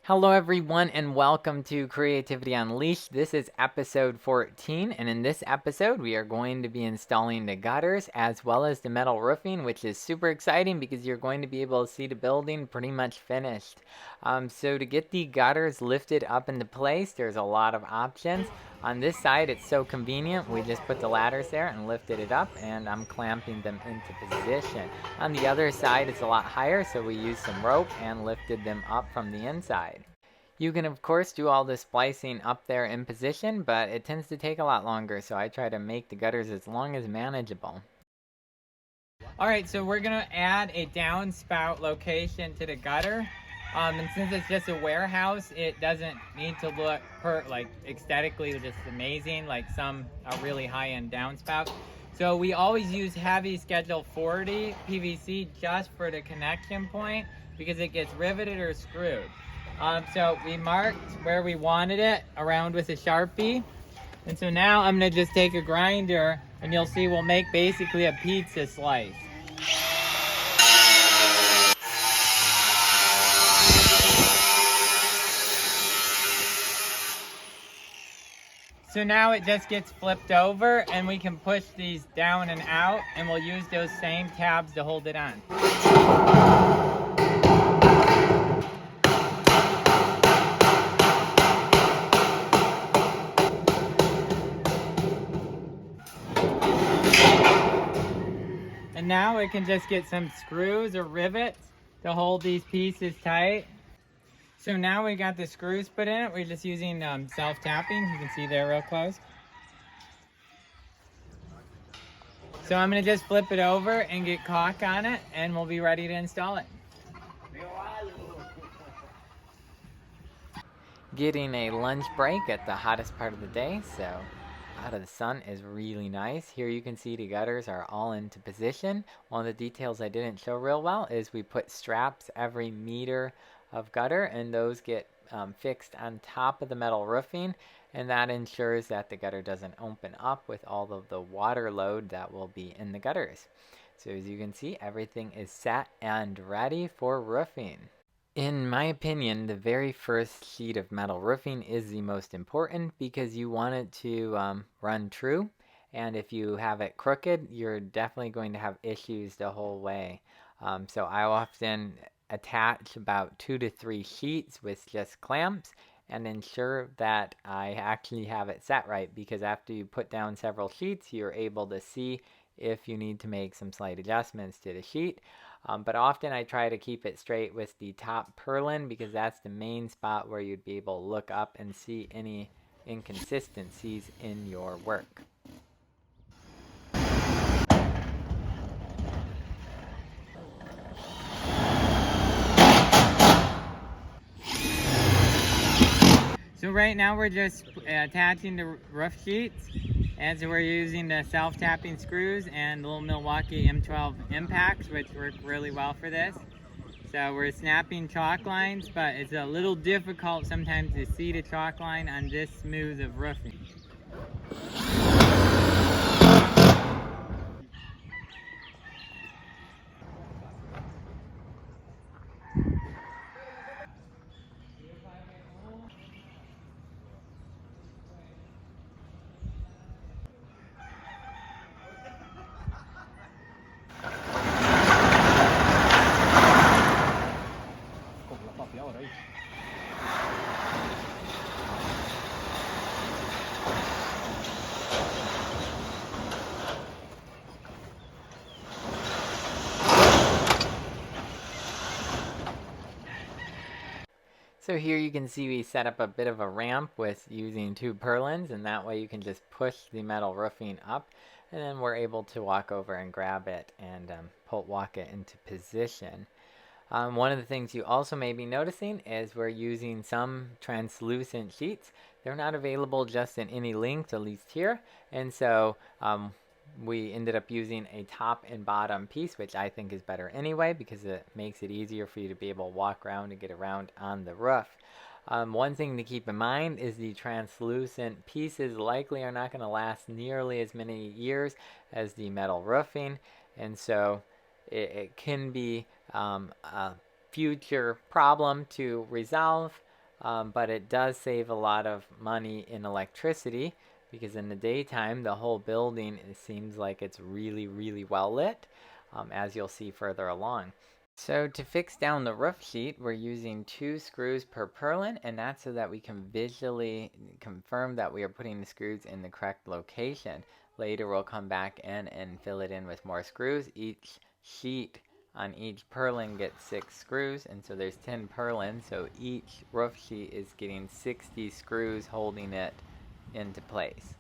Hello, everyone, and welcome to Creativity Unleashed. This is episode 14, and in this episode, we are going to be installing the gutters as well as the metal roofing, which is super exciting because you're going to be able to see the building pretty much finished. So to get the gutters lifted up into place, there's a lot of options. On this side, it's so convenient. We just put the ladders there and lifted it up, and I'm clamping them into position. On the other side, it's a lot higher, so we used some rope and lifted them up from the inside. You can of course do all the splicing up there in position, but it tends to take a lot longer, so I try to make the gutters as long as manageable. Alright, so we're going to add a downspout location to the gutter. And since it's just a warehouse, it doesn't need to look aesthetically just amazing like some really high-end downspout. So we always use heavy Schedule 40 PVC just for the connection point because it gets riveted or screwed. So we marked where we wanted it around with a Sharpie. And so now I'm gonna just take a grinder and you'll see we'll make basically a pizza slice. So now it just gets flipped over and we can push these down and out, and we'll use those same tabs to hold it on. And now we can just get some screws or rivets to hold these pieces tight. So now we got the screws put in it. We're just using self-tapping. You can see there real close. So I'm gonna just flip it over and get caulk on it, and we'll be ready to install it. Getting a lunch break at the hottest part of the day, so out of the sun is really nice. Here you can see the gutters are all into position. One of the details I didn't show real well is we put straps every meter of gutter, and those get fixed on top of the metal roofing, and that ensures that the gutter doesn't open up with all of the water load that will be in the gutters. So as you can see, everything is set and ready for roofing. In my opinion, the very first sheet of metal roofing is the most important because you want it to run true. And if you have it crooked, you're definitely going to have issues the whole way. So I often attach about 2 to 3 sheets with just clamps and ensure that I actually have it set right, because after you put down several sheets, you're able to see if you need to make some slight adjustments to the sheet. But often I try to keep it straight with the top purlin because that's the main spot where you'd be able to look up and see any inconsistencies in your work. So right now we're just attaching the roof sheets, and so we're using the self-tapping screws and the little Milwaukee M12 impacts, which work really well for this. So we're snapping chalk lines, but it's a little difficult sometimes to see the chalk line on this smooth of roofing. So here you can see we set up a bit of a ramp with using 2 purlins, and that way you can just push the metal roofing up, and then we're able to walk over and grab it and walk it into position. One of the things you also may be noticing is we're using some translucent sheets. They're not available just in any length, at least here, and so we ended up using a top and bottom piece, which I think is better anyway because it makes it easier for you to be able to walk around and get around on the roof. One thing to keep in mind is the translucent pieces likely are not going to last nearly as many years as the metal roofing, and so it can be a future problem to resolve. but it does save a lot of money in electricity because in the daytime the whole building seems like it's really, really well lit, as you'll see further along. So to fix down the roof sheet, we're using 2 screws per purlin, and that's so that we can visually confirm that we are putting the screws in the correct location. Later we'll come back in and fill it in with more screws. Each sheet on each purlin gets 6 screws, and so there's 10 purlins, so each roof sheet is getting 60 screws holding it into place.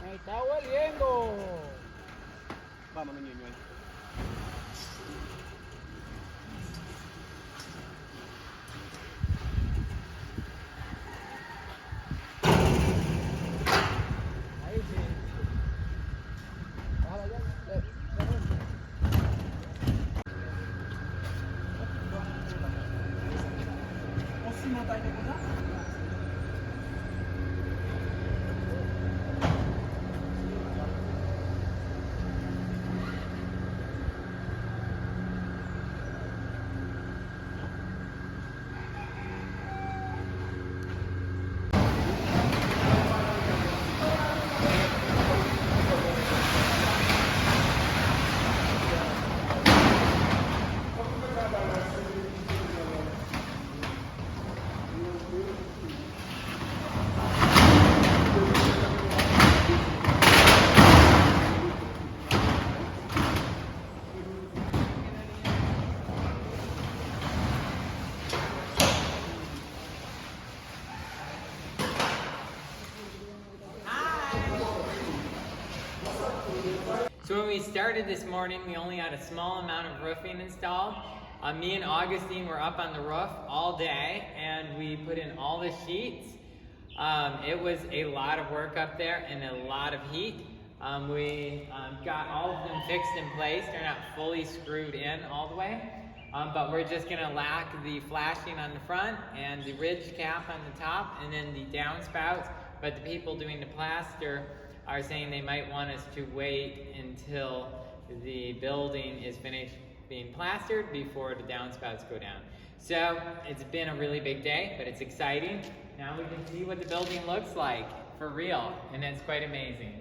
Me está oliendo. Vámonos, niño. Ahí sí. Bájala ya. So when we started this morning, we only had a small amount of roofing installed. Me and Augustine were up on the roof all day, and we put in all the sheets. It was a lot of work up there and a lot of heat. We got all of them fixed in place. They're not fully screwed in all the way, but we're just gonna lack the flashing on the front and the ridge cap on the top and then the downspouts. But the people doing the plaster are saying they might want us to wait until the building is finished being plastered before the downspouts go down. So it's been a really big day, but it's exciting. Now we can see what the building looks like for real, and it's quite amazing.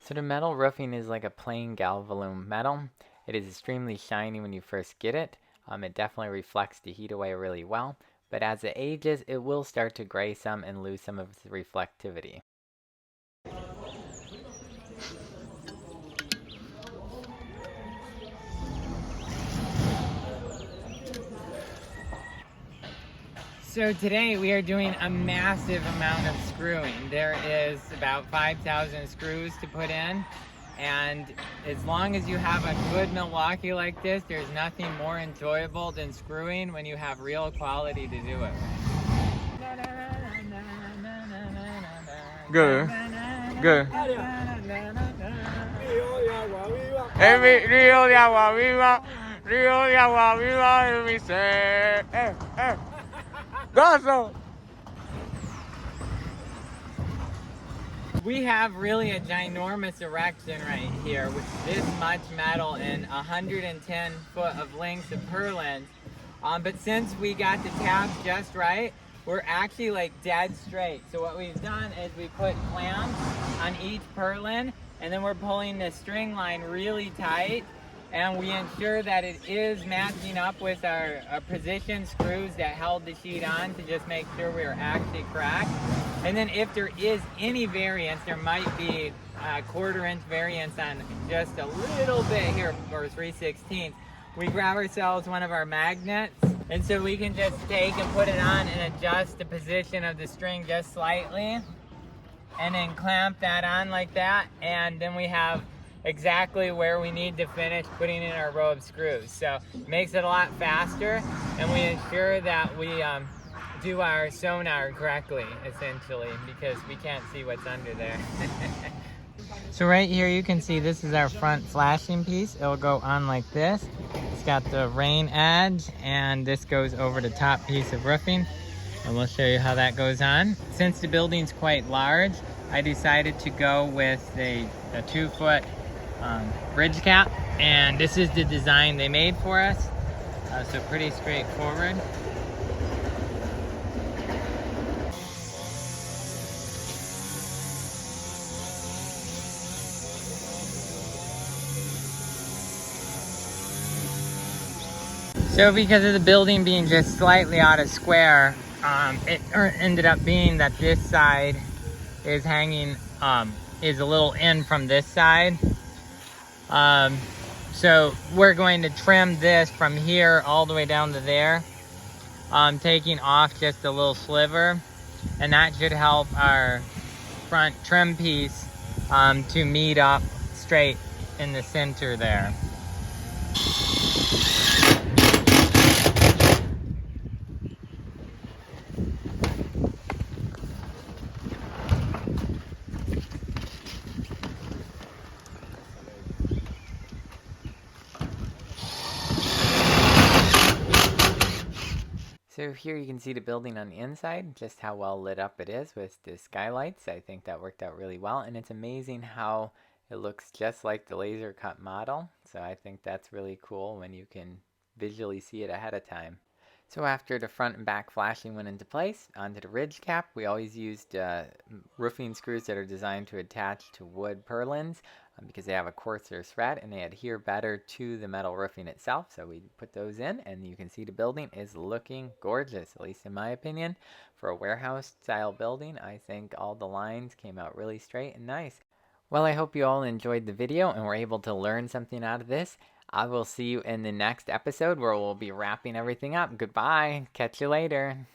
So the metal roofing is like a plain Galvalume metal. It is extremely shiny when you first get it. It definitely reflects the heat away really well, but as it ages, it will start to gray some and lose some of its reflectivity. So today we are doing a massive amount of screwing. There is about 5,000 screws to put in, and as long as you have a good Milwaukee like this, there's nothing more enjoyable than screwing when you have real quality to do it. Good. Good. Rio de agua viva, Rio de agua viva, en mi ser. Gozo. We have really a ginormous erection right here with this much metal and 110 foot of length of purlins. But since we got the tabs just right, we're actually like dead straight. So what we've done is we put clamps on each purlin, and then we're pulling the string line really tight, and we ensure that it is matching up with our position screws that held the sheet on to just make sure we're actually correct. And then if there is any variance, there might be a 1/4 inch variance on just a little bit here, or 3/16. We grab ourselves one of our magnets, and so we can just take and put it on and adjust the position of the string just slightly, and then clamp that on like that, and then we have exactly where we need to finish putting in our row of screws. So it makes it a lot faster, and we ensure that we do our sonar correctly, essentially, because we can't see what's under there. So right here you can see this is our front flashing piece. It'll go on like this. It's got the rain edge, and this goes over the top piece of roofing, and we'll show you how that goes on. Since the building's quite large, I decided to go with a 2-foot ridge cap, and this is the design they made for us, so pretty straightforward. So because of the building being just slightly out of square, it ended up being that this side is hanging, is a little in from this side. So we're going to trim this from here all the way down to there, taking off just a little sliver, and that should help our front trim piece to meet up straight in the center there. So here you can see the building on the inside, just how well lit up it is with the skylights. I think that worked out really well, and it's amazing how it looks just like the laser cut model. So I think that's really cool when you can visually see it ahead of time. So after the front and back flashing went into place, onto the ridge cap, we always used roofing screws that are designed to attach to wood purlins, because they have a coarser thread and they adhere better to the metal roofing itself. So we put those in, and you can see the building is looking gorgeous, at least in my opinion. For a warehouse style building, I think all the lines came out really straight and nice. Well, I hope you all enjoyed the video and were able to learn something out of this. I will see you in the next episode where we'll be wrapping everything up. Goodbye. Catch you later.